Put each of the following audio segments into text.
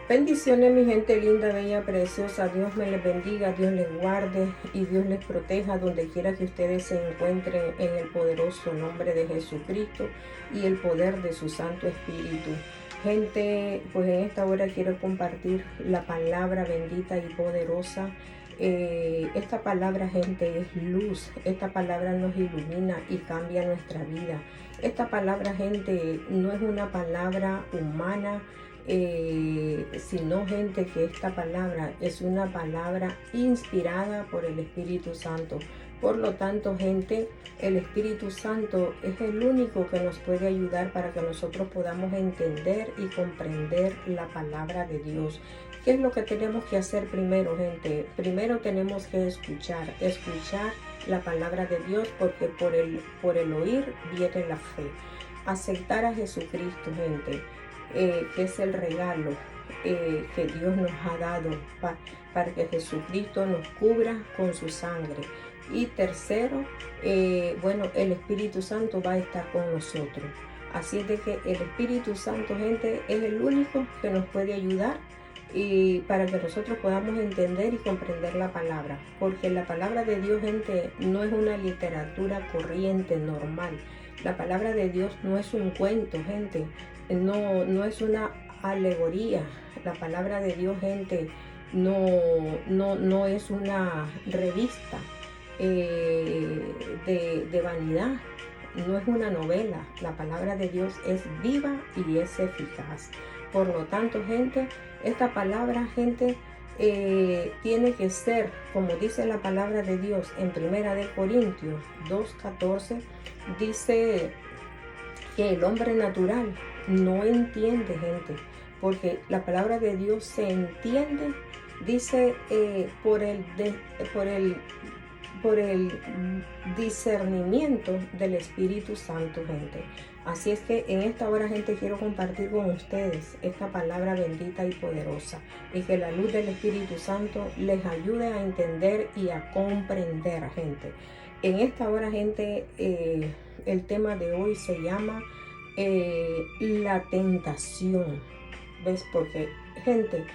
Bendiciones, mi gente linda, bella, preciosa. Dios me les bendiga, Dios les guarde y Dios les proteja donde quiera que ustedes se encuentren, en el poderoso nombre de Jesucristo y el poder de su Santo Espíritu. Gente, pues en esta hora quiero compartir la palabra bendita y poderosa. Esta palabra, gente, es luz. Esta palabra nos ilumina y cambia nuestra vida. Esta palabra, gente, no es una palabra humana, sino, gente, que esta palabra es una palabra inspirada por el Espíritu Santo. Por lo tanto, gente, el Espíritu Santo es el único que nos puede ayudar para que nosotros podamos entender y comprender la palabra de Dios. ¿Qué es lo que tenemos que hacer primero, gente? Primero tenemos que escuchar la palabra de Dios, porque por el oír viene la fe. Aceptar a Jesucristo, gente, que es el regalo que Dios nos ha dado para que Jesucristo nos cubra con su sangre. Y tercero, bueno, el Espíritu Santo va a estar con nosotros. Así es de que el Espíritu Santo, gente, es el único que nos puede ayudar y para que nosotros podamos entender y comprender la palabra. Porque la palabra de Dios, gente, no es una literatura corriente, normal. La palabra de Dios no es un cuento, gente. No es una alegoría. La palabra de Dios, gente, no es una revista de vanidad. No es una novela. La palabra de Dios es viva y es eficaz. Por lo tanto, gente, esta palabra, gente, tiene que ser, como dice la palabra de Dios en 1 Corintios 2:14, dice que el hombre natural no entiende, gente, porque la palabra de Dios se entiende, dice, por el discernimiento del Espíritu Santo, gente. Así es que en esta hora, gente, quiero compartir con ustedes esta palabra bendita y poderosa, y que la luz del Espíritu Santo les ayude a entender y a comprender, gente. En esta hora, gente, el tema de hoy se llama la tentación. ¿Ves? Porque, gente,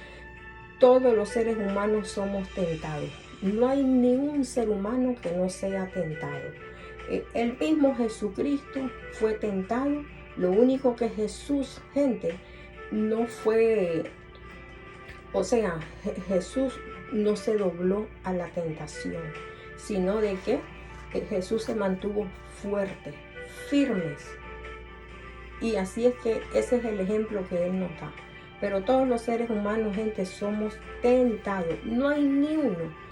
todos los seres humanos somos tentados. No hay ni un ser humano que no sea tentado. El mismo Jesucristo fue tentado. Lo único que Jesús, gente, no fue, o sea, Jesús no se dobló a la tentación, sino de que Jesús se mantuvo fuerte, firmes. Y así es que ese es el ejemplo que Él nos da. Pero todos los seres humanos, gente, somos tentados. No hay ni uno.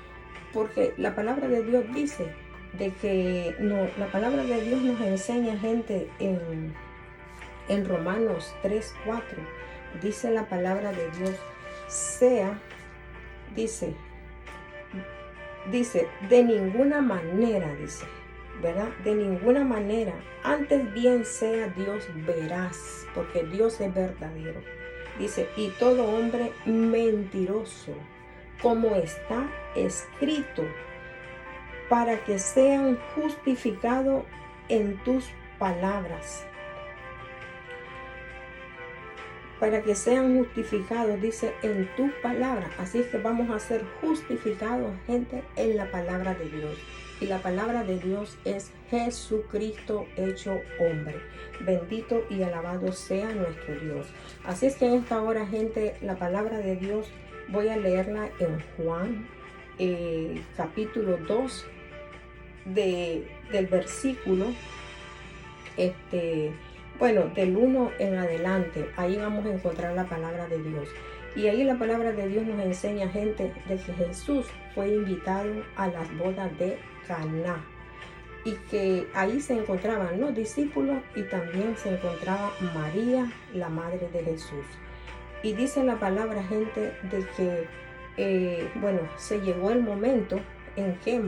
Porque la palabra de Dios dice de que no, la palabra de Dios nos enseña, gente, en Romanos 3:4. Dice la palabra de Dios, dice, de ninguna manera, dice, ¿verdad? De ninguna manera. Antes bien sea Dios veraz, porque Dios es verdadero. Dice, y todo hombre mentiroso, como está escrito, para que sean justificados en tus palabras. Para que sean justificados, dice, en tus palabras. Así es que vamos a ser justificados, gente, en la palabra de Dios. Y la palabra de Dios es Jesucristo hecho hombre. Bendito y alabado sea nuestro Dios. Así es que en esta hora, gente, la palabra de Dios voy a leerla en Juan, capítulo 2, del versículo, bueno, del 1 en adelante. Ahí vamos a encontrar la palabra de Dios. Y ahí la palabra de Dios nos enseña, gente, de que Jesús fue invitado a las bodas de Caná. Y que ahí se encontraban los discípulos y también se encontraba María, la madre de Jesús. Y dice la palabra, gente, de que, bueno, se llegó el momento en que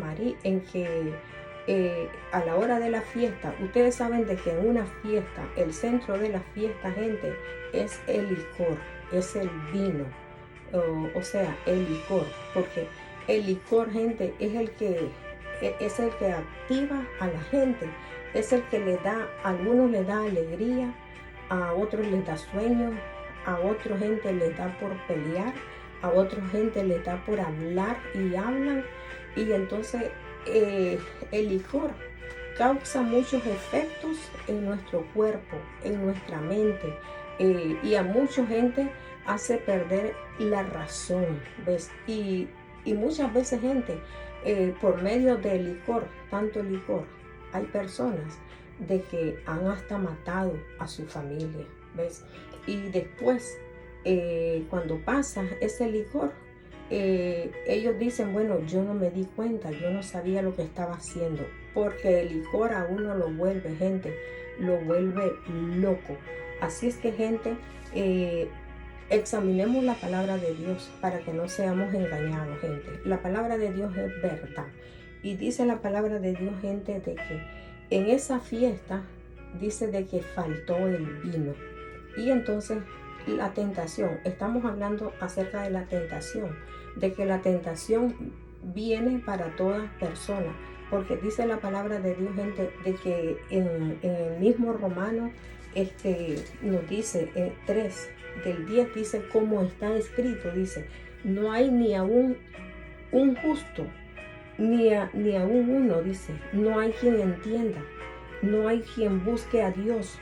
a la hora de la fiesta, ustedes saben de que en una fiesta, el centro de la fiesta, gente, es el licor, es el vino, o sea, el licor, porque el licor, gente, es el que activa a la gente, es el que le da, a algunos le da alegría, a otros les da sueño, a otra gente les da por pelear, a otra gente les da por hablar y hablan. Y entonces el licor causa muchos efectos en nuestro cuerpo, en nuestra mente, y a mucha gente hace perder la razón, ¿ves? Y muchas veces gente, por medio del licor, tanto licor, hay personas de que han hasta matado a su familia, ¿ves? Y después, cuando pasa ese licor, ellos dicen, bueno, yo no me di cuenta, yo no sabía lo que estaba haciendo, porque el licor a uno lo vuelve, gente, lo vuelve loco. Así es que, gente, examinemos la palabra de Dios para que no seamos engañados, gente. La palabra de Dios es verdad. Y dice la palabra de Dios, gente, de que en esa fiesta, dice de que faltó el vino. Y entonces la tentación, estamos hablando acerca de la tentación, de que la tentación viene para todas personas, porque dice la palabra de Dios, gente, de que en el mismo Romano nos dice 3 del 10, dice, como está escrito, dice, no hay ni aún un justo, ni aún uno, dice, no hay quien entienda, no hay quien busque a Dios.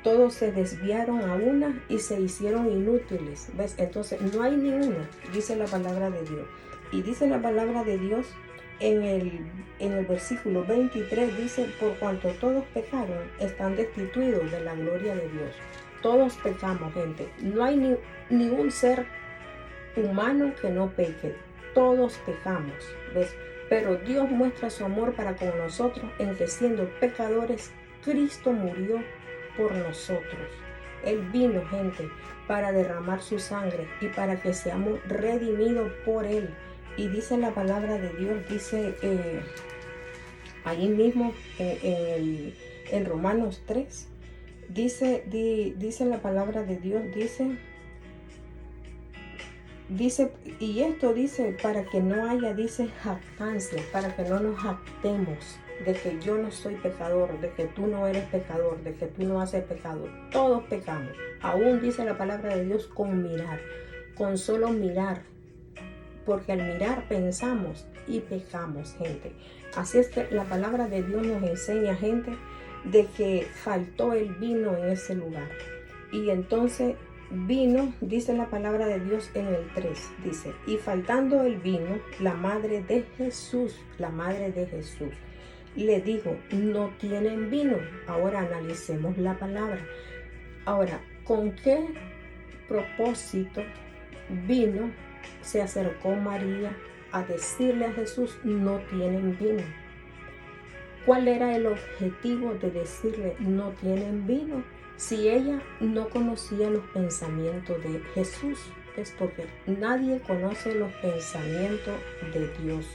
Todos se desviaron a una y se hicieron inútiles, ¿ves? Entonces no hay ni uno, dice la palabra de Dios. Y dice la palabra de Dios en el versículo 23, dice, por cuanto todos pecaron, están destituidos de la gloria de Dios. Todos pecamos, gente. No hay ni un ser humano que no peque. Todos pecamos, ¿ves? Pero Dios muestra su amor para con nosotros en que siendo pecadores, Cristo murió por nosotros. Él vino, gente, para derramar su sangre y para que seamos redimidos por Él. Y dice la palabra de Dios, dice ahí mismo en Romanos 3, dice la palabra de Dios, dice, y esto dice para que no haya, dice, jactancia, para que no nos jactemos de que yo no soy pecador, de que tú no eres pecador, de que tú no haces pecado. Todos pecamos. Aún dice la palabra de Dios con mirar, con solo mirar, porque al mirar pensamos y pecamos, gente. Así es que la palabra de Dios nos enseña, gente, de que faltó el vino en ese lugar. Y entonces vino, dice la palabra de Dios en el 3, dice, y faltando el vino, la madre de Jesús, le dijo, no tienen vino. Ahora analicemos la palabra. Ahora, ¿con qué propósito vino? Se acercó María a decirle a Jesús, no tienen vino. ¿Cuál era el objetivo de decirle, no tienen vino? Si ella no conocía los pensamientos de Jesús, es porque nadie conoce los pensamientos de Dios.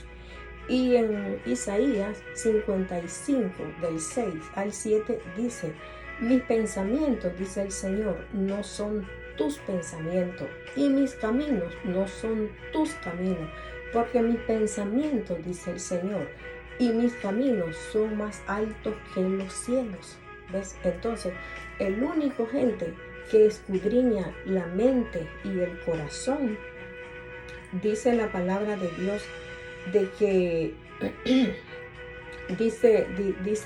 Y en Isaías 55, del 6 al 7, dice, mis pensamientos, dice el Señor, no son tus pensamientos, y mis caminos no son tus caminos, porque mis pensamientos, dice el Señor, y mis caminos son más altos que los cielos. ¿Ves? Entonces, el único, gente, que escudriña la mente y el corazón, dice la palabra de Dios, de que dice,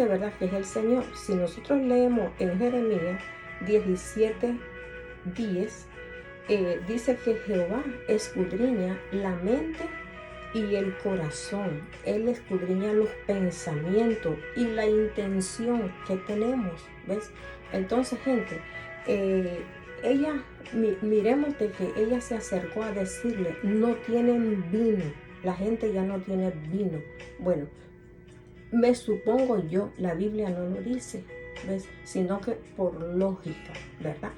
¿verdad?, que es el Señor. Si nosotros leemos en Jeremías 17:10, dice que Jehová escudriña la mente y el corazón. Él escudriña los pensamientos y la intención que tenemos, ¿ves? Entonces, gente, miremos de que ella se acercó a decirle, no tienen vino. La gente ya no tiene vino. Bueno, me supongo yo, la Biblia no lo dice, ¿ves? Sino que por lógica, ¿verdad?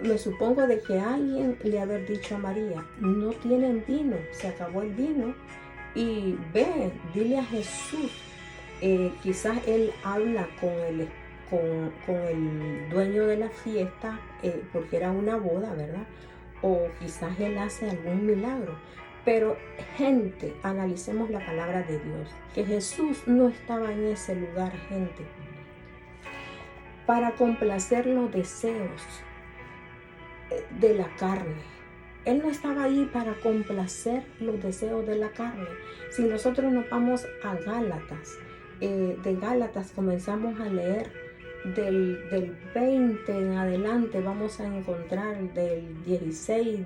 Me supongo de que alguien le haber dicho a María, no tienen vino, se acabó el vino, y ve, dile a Jesús. Quizás él habla con el dueño de la fiesta, porque era una boda, ¿verdad? O quizás él hace algún milagro. Pero, gente, analicemos la palabra de Dios, que Jesús no estaba en ese lugar, gente, para complacer los deseos de la carne. Él no estaba ahí para complacer los deseos de la carne. Si nosotros nos vamos a Gálatas, de Gálatas comenzamos a leer del 20 en adelante, vamos a encontrar del 16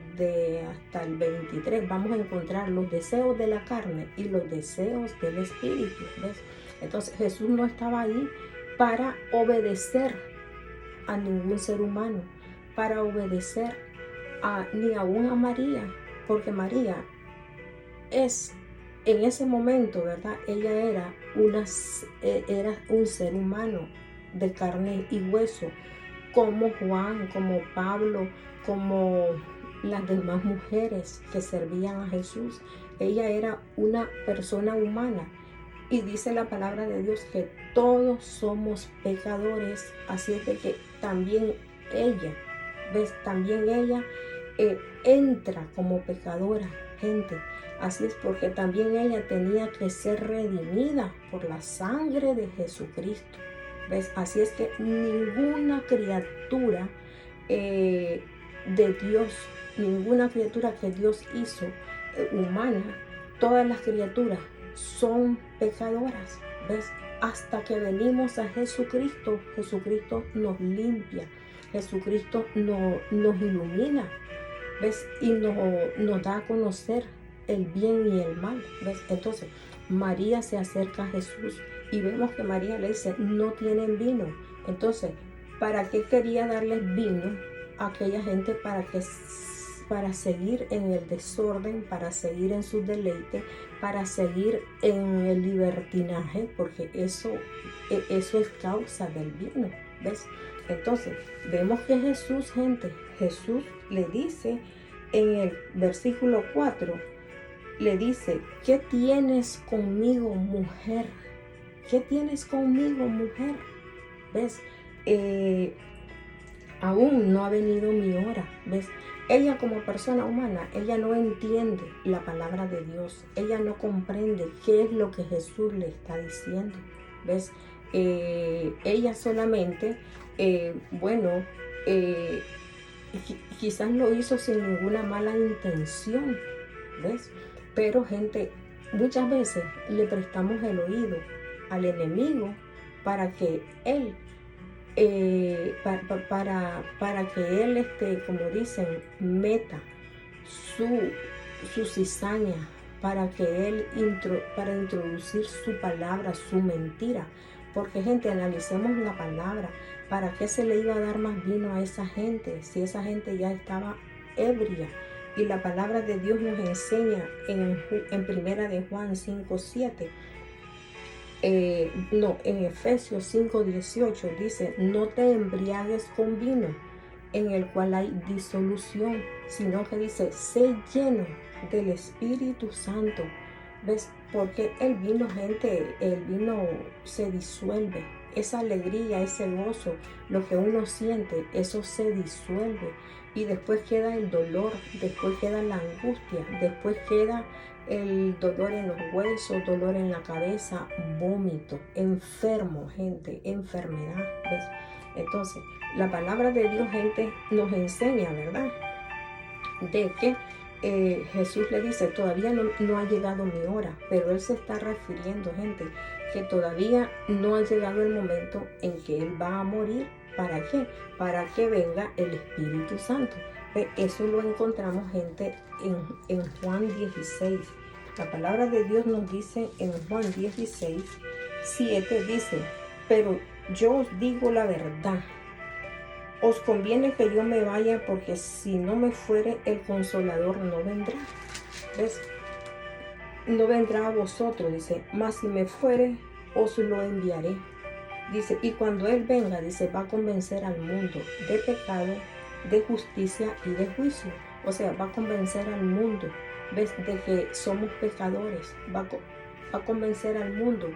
hasta el 23, vamos a encontrar los deseos de la carne y los deseos del espíritu, ¿ves? Entonces Jesús no estaba ahí para obedecer a ningún ser humano, para obedecer ni aún a María, porque María es en ese momento, ¿verdad? Ella era un ser humano de carne y hueso, como Juan, como Pablo, como las demás mujeres que servían a Jesús. Ella era una persona humana. Y dice la palabra de Dios que todos somos pecadores, así es de que también ella, ¿ves? También ella entra como pecadora, gente. Así es porque también ella tenía que ser redimida por la sangre de Jesucristo, ¿ves? Así es que ninguna criatura de Dios, ninguna criatura que Dios hizo humana, todas las criaturas son pecadoras, ¿ves? Hasta que venimos a Jesucristo, Jesucristo nos limpia, Jesucristo nos ilumina, ¿ves? Y nos da a conocer el bien y el mal, ¿ves? Entonces, María se acerca a Jesús y vemos que María le dice, no tienen vino. Entonces, ¿para qué quería darles vino a aquella gente? Para seguir en el desorden, para seguir en su deleite, para seguir en el libertinaje, porque eso es causa del vino, ¿ves? Entonces, vemos que Jesús, gente, Jesús le dice en el versículo 4, le dice, ¿qué tienes conmigo, mujer? ¿Qué tienes conmigo, mujer? ¿Ves? Aún no ha venido mi hora, ¿ves? Ella como persona humana, ella no entiende la palabra de Dios. Ella no comprende qué es lo que Jesús le está diciendo, ¿ves? Ella solamente, quizás lo hizo sin ninguna mala intención, ¿ves? Pero gente, muchas veces le prestamos el oído al enemigo para que él para que él, como dicen, meta su cizaña, para que él para introducir su palabra, su mentira. Porque, gente, analicemos la palabra. ¿Para qué se le iba a dar más vino a esa gente si esa gente ya estaba ebria? Y la palabra de Dios nos enseña en primera de Juan 5:7. En Efesios 5:18 dice, no te embriagues con vino en el cual hay disolución, sino que dice, sé lleno del Espíritu Santo. ¿Ves? Porque el vino, gente, el vino se disuelve. Esa alegría, ese gozo, lo que uno siente, eso se disuelve. Y después queda el dolor, después queda la angustia, después queda el dolor en los huesos, dolor en la cabeza, vómito, enfermo, gente, enfermedad, ¿ves? Entonces, la palabra de Dios, gente, nos enseña, ¿verdad? De que Jesús le dice, todavía no ha llegado mi hora, pero él se está refiriendo, gente, que todavía no ha llegado el momento en que él va a morir. ¿Para qué? Para que venga el Espíritu Santo. Eso lo encontramos, gente, en Juan 16. La palabra de Dios nos dice en Juan 16:7, dice, pero yo os digo la verdad. Os conviene que yo me vaya, porque si no me fuere, el Consolador no vendrá. ¿Ves? No vendrá a vosotros, dice, mas si me fuere, os lo enviaré. Dice, y cuando Él venga, dice, va a convencer al mundo de pecado, de justicia y de juicio. O sea, va a convencer al mundo, ¿ves?, de que somos pecadores. Va a convencer al mundo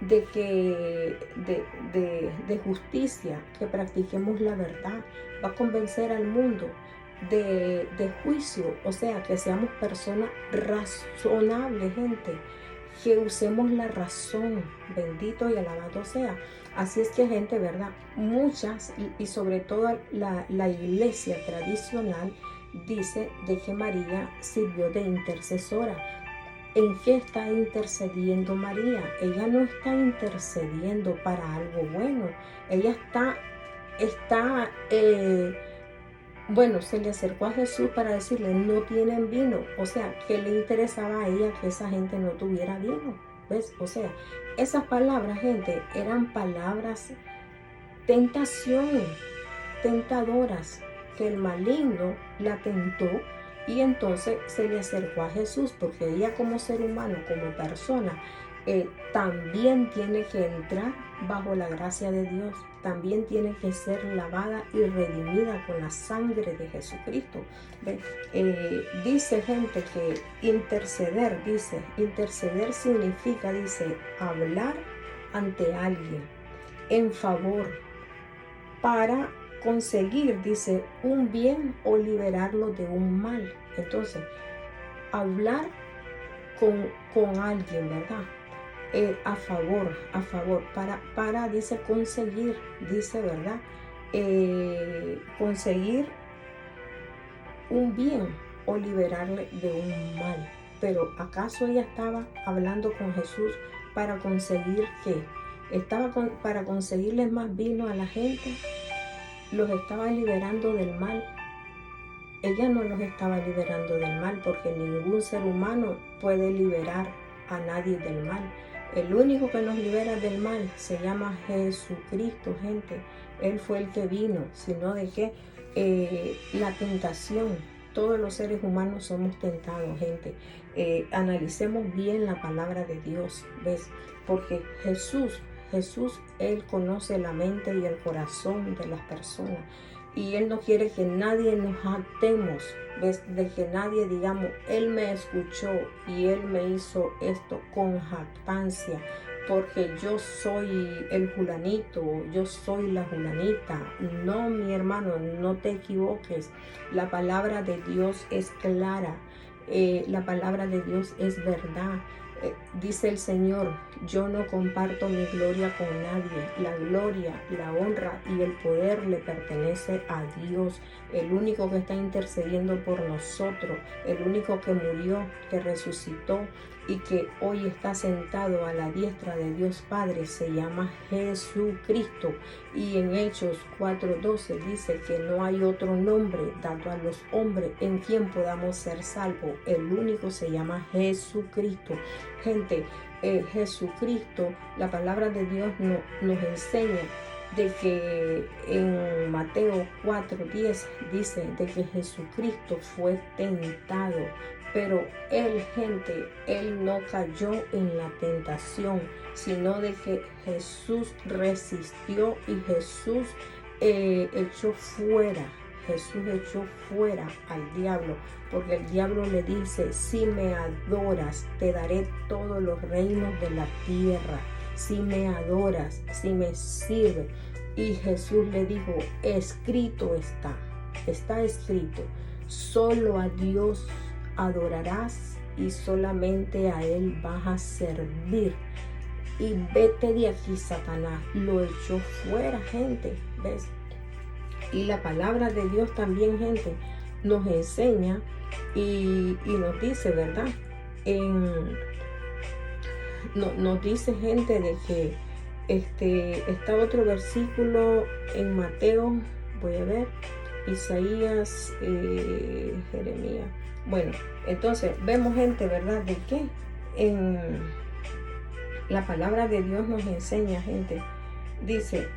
de que de justicia, que practiquemos la verdad. Va a convencer al mundo de juicio, o sea, que seamos personas razonables, gente, que usemos la razón. Bendito y alabado sea. Así es que gente, ¿verdad? Muchas y sobre todo la iglesia tradicional dice de que María sirvió de intercesora. ¿En qué está intercediendo María? Ella no está intercediendo para algo bueno. Ella bueno, se le acercó a Jesús para decirle, no tienen vino. O sea, ¿qué le interesaba a ella que esa gente no tuviera vino? ¿Ves? O sea, esas palabras, gente, eran palabras tentación, tentadoras, que el maligno la tentó y entonces se le acercó a Jesús, porque ella como ser humano, como persona, también tiene que entrar bajo la gracia de Dios, también tiene que ser lavada y redimida con la sangre de Jesucristo. Dice gente que interceder significa, dice, hablar ante alguien en favor para conseguir, dice, un bien o liberarlo de un mal. Entonces, hablar con alguien, ¿verdad? A favor, dice, conseguir, dice, ¿verdad? Conseguir un bien o liberarle de un mal. Pero ¿acaso ella estaba hablando con Jesús para conseguir qué? Para conseguirles más vino a la gente. Los estaba liberando del mal. Ella no los estaba liberando del mal, porque ningún ser humano puede liberar a nadie del mal. El único que nos libera del mal se llama Jesucristo, gente. Él fue el que vino, sino de que la tentación, todos los seres humanos somos tentados, gente. Analicemos bien la palabra de Dios, ¿ves? Porque Jesús, Él conoce la mente y el corazón de las personas. Y Él no quiere que nadie nos jactemos, ¿ves? De que nadie digamos, Él me escuchó y Él me hizo esto con jactancia, porque yo soy el fulanito, yo soy la fulanita. No, mi hermano, no te equivoques. La palabra de Dios es clara. La palabra de Dios es verdad. Dice el Señor, yo no comparto mi gloria con nadie. La gloria, la honra y el poder le pertenece a Dios, el único que está intercediendo por nosotros, el único que murió, que resucitó y que hoy está sentado a la diestra de Dios Padre, se llama Jesucristo. Y en Hechos 4:12 dice que no hay otro nombre dado a los hombres en quien podamos ser salvos. El único se llama Jesucristo. Gente, Jesucristo, la palabra de Dios nos enseña de que en Mateo 4:10 dice de que Jesucristo fue tentado, pero Él, gente, Él no cayó en la tentación, sino de que Jesús resistió y Jesús echó fuera al diablo, porque el diablo le dice, si me adoras, te daré todos los reinos de la tierra. Si me adoras, si me sirves. Y Jesús le dijo, escrito está escrito, solo a Dios adorarás y solamente a Él vas a servir. Y vete de aquí, Satanás. Lo echó fuera, gente, ¿ves? Y la palabra de Dios también, gente, nos enseña y nos dice, ¿verdad? Nos dice, gente, de que está otro versículo en Mateo, voy a ver, Isaías, Jeremías. Bueno, entonces vemos, gente, ¿verdad? De que en la palabra de Dios nos enseña, gente, dice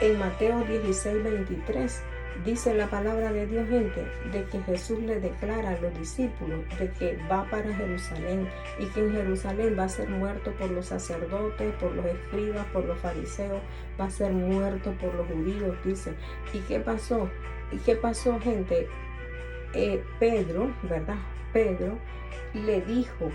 en Mateo 16:23, dice la palabra de Dios, gente, de que Jesús le declara a los discípulos de que va para Jerusalén y que en Jerusalén va a ser muerto por los sacerdotes, por los escribas, por los fariseos, va a ser muerto por los judíos, dice. ¿Y qué pasó? Gente? Pedro, ¿verdad? Pedro le dijo,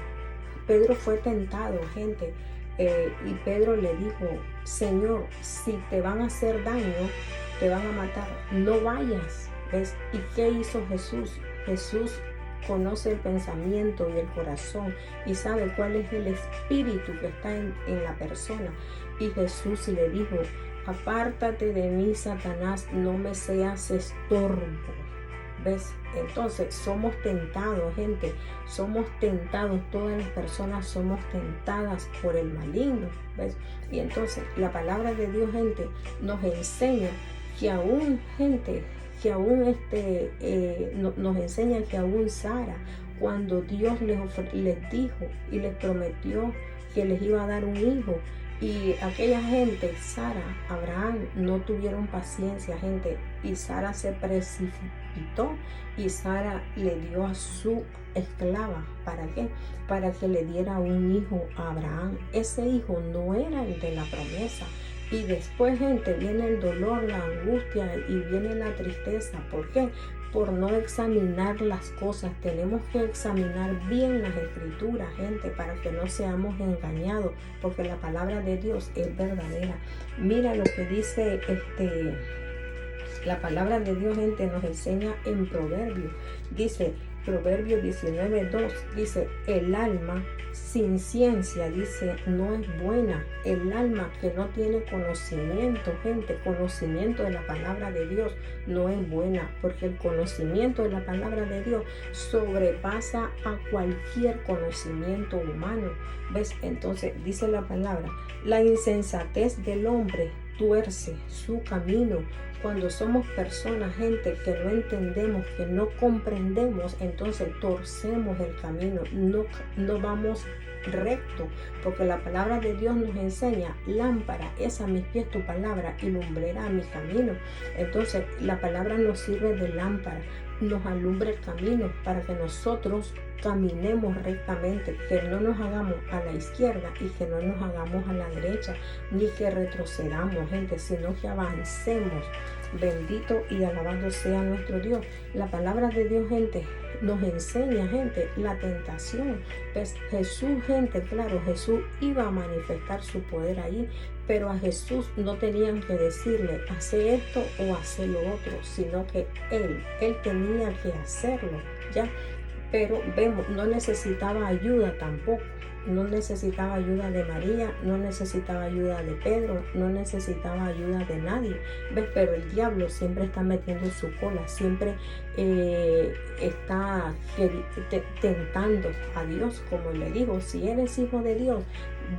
Pedro fue tentado, gente, y Pedro le dijo, Señor, si te van a hacer daño, te van a matar, no vayas, ¿ves? ¿Y qué hizo Jesús? Jesús conoce el pensamiento y el corazón y sabe cuál es el espíritu que está en la persona. Y Jesús le dijo: apártate de mí, Satanás, no me seas estorbo. ¿Ves? Entonces somos tentados, gente, somos tentados, todas las personas somos tentadas por el maligno, ¿ves? Y entonces la palabra de Dios, gente, nos enseña que aún, gente, que aún nos enseña que aún Sara, cuando Dios les dijo y les prometió que les iba a dar un hijo, y aquella gente, Sara, Abraham, no tuvieron paciencia, gente, y Sara se precipitó y Sara le dio a su esclava. ¿Para qué? Para que le diera un hijo a Abraham. Ese hijo no era el de la promesa. Y después, gente, viene el dolor, la angustia y viene la tristeza. ¿Por qué? Por no examinar las cosas. Tenemos que examinar bien las escrituras, gente, para que no seamos engañados, porque la palabra de Dios es verdadera. Mira lo que dice la palabra de Dios, gente, nos enseña en Proverbios. Dice, Proverbios 19:2, dice: el alma sin ciencia, dice, no es buena. El alma que no tiene conocimiento, gente, conocimiento de la palabra de Dios, no es buena, porque el conocimiento de la palabra de Dios sobrepasa a cualquier conocimiento humano. ¿Ves? Entonces dice la palabra: la insensatez del hombre tuerce su camino. Cuando somos personas, gente, que no entendemos, que no comprendemos, entonces torcemos el camino, no vamos recto, porque la palabra de Dios nos enseña: lámpara es a mis pies tu palabra y lumbrera a mi camino. Entonces la palabra nos sirve de lámpara, nos alumbra el camino para que nosotros caminemos rectamente, que no nos hagamos a la izquierda y que no nos hagamos a la derecha, ni que retrocedamos, gente, sino que avancemos. Bendito y alabado sea nuestro Dios. La palabra de Dios, gente, nos enseña, gente, la tentación. Pues Jesús, gente, claro, Jesús iba a manifestar su poder ahí, pero a Jesús no tenían que decirle: hace esto o hace lo otro, sino que él tenía que hacerlo, ¿ya? Pero vemos, no necesitaba ayuda tampoco. No necesitaba ayuda de María, no necesitaba ayuda de Pedro, no necesitaba ayuda de nadie. ¿Ves? Pero el diablo siempre está metiendo su cola, siempre está tentando a Dios, como le dijo: si eres hijo de Dios,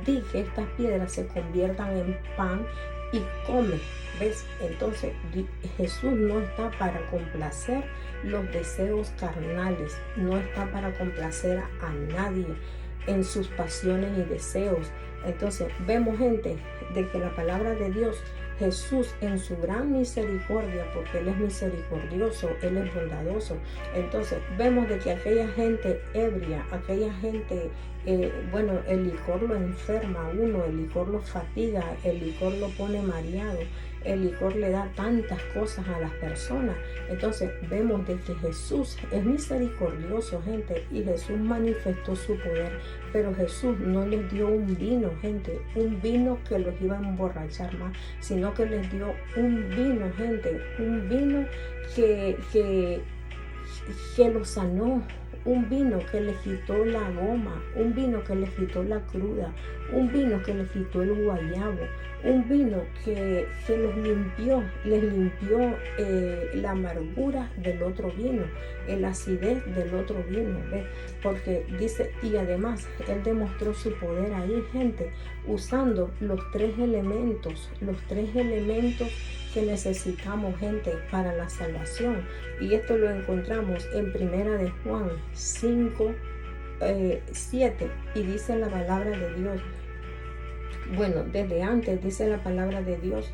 di que estas piedras se conviertan en pan y come. ¿Ves? Entonces Jesús no está para complacer los deseos carnales, no está para complacer a nadie en sus pasiones y deseos. Entonces vemos, gente, de que la palabra de Dios, Jesús en su gran misericordia, porque Él es misericordioso, Él es bondadoso. Entonces vemos de que aquella gente ebria, aquella gente, el licor lo enferma a uno, el licor lo fatiga, el licor lo pone mareado, el licor le da tantas cosas a las personas. Entonces vemos de que Jesús es misericordioso, gente, y Jesús manifestó su poder, pero Jesús no les dio un vino, gente, un vino que los iba a emborrachar más, sino que les dio un vino, gente, un vino que los sanó, un vino que les quitó la goma, un vino que les quitó la cruda, un vino que les quitó el guayabo, un vino que los limpió, les limpió la amargura del otro vino, la acidez del otro vino, ¿ves? Porque dice, y además Él demostró su poder ahí, gente, usando los tres elementos que necesitamos, gente, para la salvación. Y esto lo encontramos en Primera de Juan 5, 7, y dice la palabra de Dios. Bueno, desde antes dice la palabra de Dios,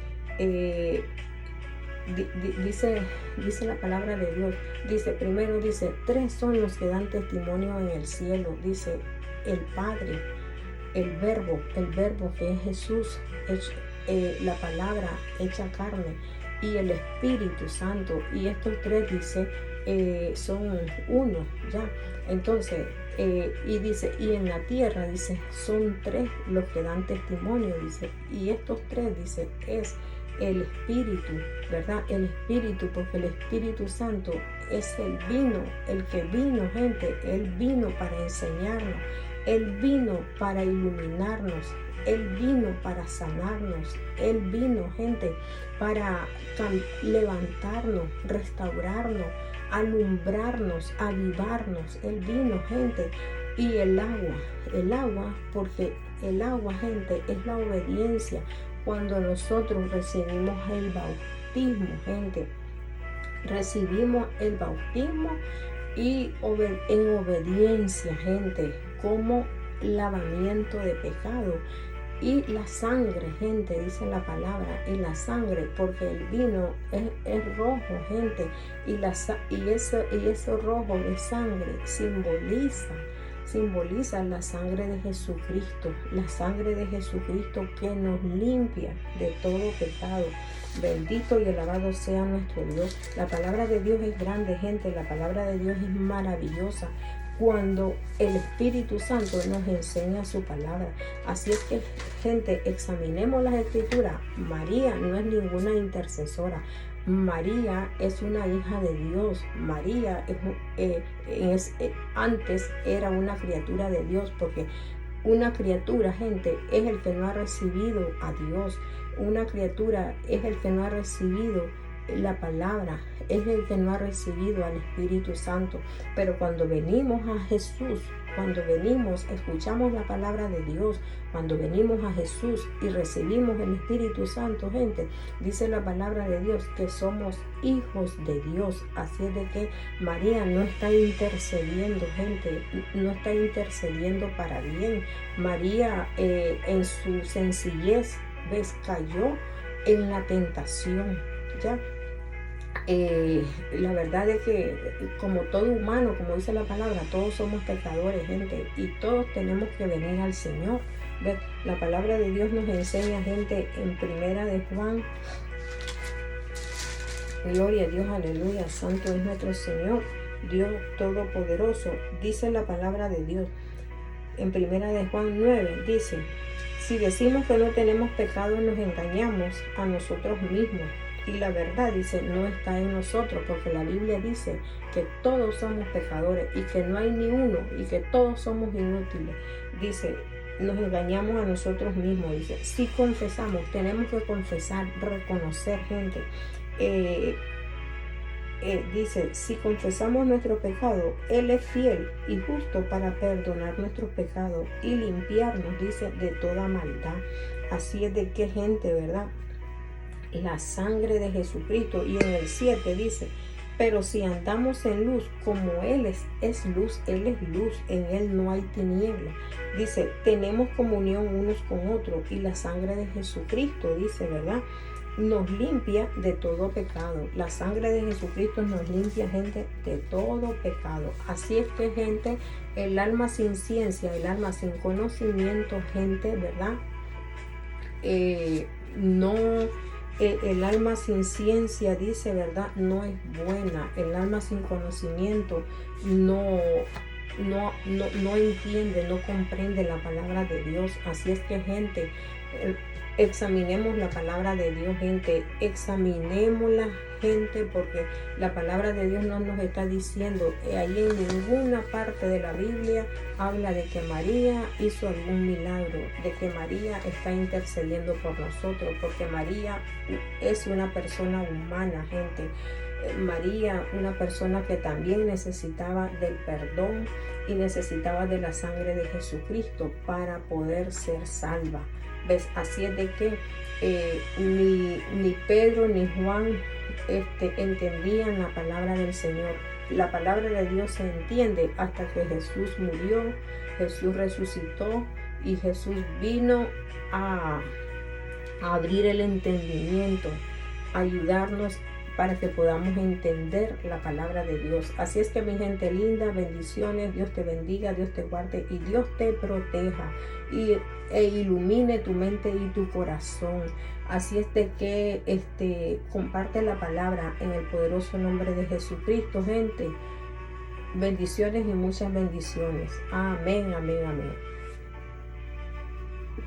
dice la palabra de Dios, dice, primero dice: tres son los que dan testimonio en el cielo, dice el Padre, el verbo que es Jesús, la palabra hecha carne, y el Espíritu Santo, y estos tres, dice, son uno, ya. Entonces, y dice, y en la tierra, dice, son tres los que dan testimonio, dice, y estos tres, dice, es el Espíritu, ¿verdad? El Espíritu, porque el Espíritu Santo es el que vino, gente. Él vino para enseñarnos, Él vino para iluminarnos, Él vino para sanarnos, Él vino, gente, para levantarnos, restaurarnos, alumbrarnos, avivarnos. Él vino, gente. Y el agua, porque el agua, gente, es la obediencia. Cuando nosotros recibimos el bautismo, gente, recibimos el bautismo y en obediencia, gente, como lavamiento de pecado. Y la sangre, gente, dice la palabra, y la sangre, porque el vino es rojo, gente, y ese rojo de sangre simboliza la sangre de Jesucristo, que nos limpia de todo pecado. Bendito y alabado sea nuestro Dios. La palabra de Dios es grande, gente, la palabra de Dios es maravillosa cuando el Espíritu Santo nos enseña su palabra. Así es que, gente, examinemos las Escrituras. María no es ninguna intercesora. María es una hija de Dios. María antes era una criatura de Dios, porque una criatura, gente, es el que no ha recibido a Dios. Una criatura es el que no ha recibido la palabra, es el que no ha recibido al Espíritu Santo. Pero cuando venimos a Jesús, escuchamos la palabra de Dios, cuando venimos a Jesús y recibimos el Espíritu Santo, gente, dice la palabra de Dios que somos hijos de Dios. Así es de que María no está intercediendo, gente, no está intercediendo para bien. María en su sencillez, cayó en la tentación, ¿ya? La verdad es que como todo humano, como dice la palabra, todos somos pecadores, gente, y todos tenemos que venir al Señor. ¿Ves? La palabra de Dios nos enseña, gente, en Primera de Juan, gloria a Dios, aleluya, santo es nuestro Señor, Dios todopoderoso. Dice la palabra de Dios en Primera de Juan 9, dice: si decimos que no tenemos pecado, nos engañamos a nosotros mismos, y la verdad, dice, no está en nosotros, porque la Biblia dice que todos somos pecadores y que no hay ni uno, y que todos somos inútiles. Dice, nos engañamos a nosotros mismos. Dice, si confesamos, tenemos que confesar, reconocer, gente. Dice, si confesamos nuestro pecado, Él es fiel y justo para perdonar nuestros pecados y limpiarnos, dice, de toda maldad. Así es de que, gente, ¿verdad? La sangre de Jesucristo. Y en el 7 dice, pero si andamos en luz, como Él es luz, Él es luz, en Él no hay tiniebla. Dice, tenemos comunión unos con otros, y la sangre de Jesucristo, dice, ¿verdad?, nos limpia de todo pecado. La sangre de Jesucristo nos limpia, gente, de todo pecado. Así es que, gente, el alma sin ciencia, el alma sin conocimiento, gente, ¿verdad? El alma sin ciencia, dice, ¿verdad?, no es buena. El alma sin conocimiento no entiende, no comprende la palabra de Dios. Así es que, gente, examinemos la palabra de Dios, gente, examinémosla, gente, porque la palabra de Dios no nos está diciendo, ahí en ninguna parte de la Biblia habla de que María hizo algún milagro, de que María está intercediendo por nosotros, porque María es una persona humana, gente. María, una persona que también necesitaba del perdón y necesitaba de la sangre de Jesucristo para poder ser salva. ¿Ves? Así es de que ni Pedro ni Juan entendían la palabra del Señor. La palabra de Dios se entiende hasta que Jesús murió, Jesús resucitó y Jesús vino a abrir el entendimiento, a ayudarnos para que podamos entender la palabra de Dios. Así es que, mi gente linda, bendiciones, Dios te bendiga, Dios te guarde y Dios te proteja e ilumine tu mente y tu corazón. Así es de que comparte la palabra en el poderoso nombre de Jesucristo, gente. Bendiciones y muchas bendiciones. Amén, amén, amén.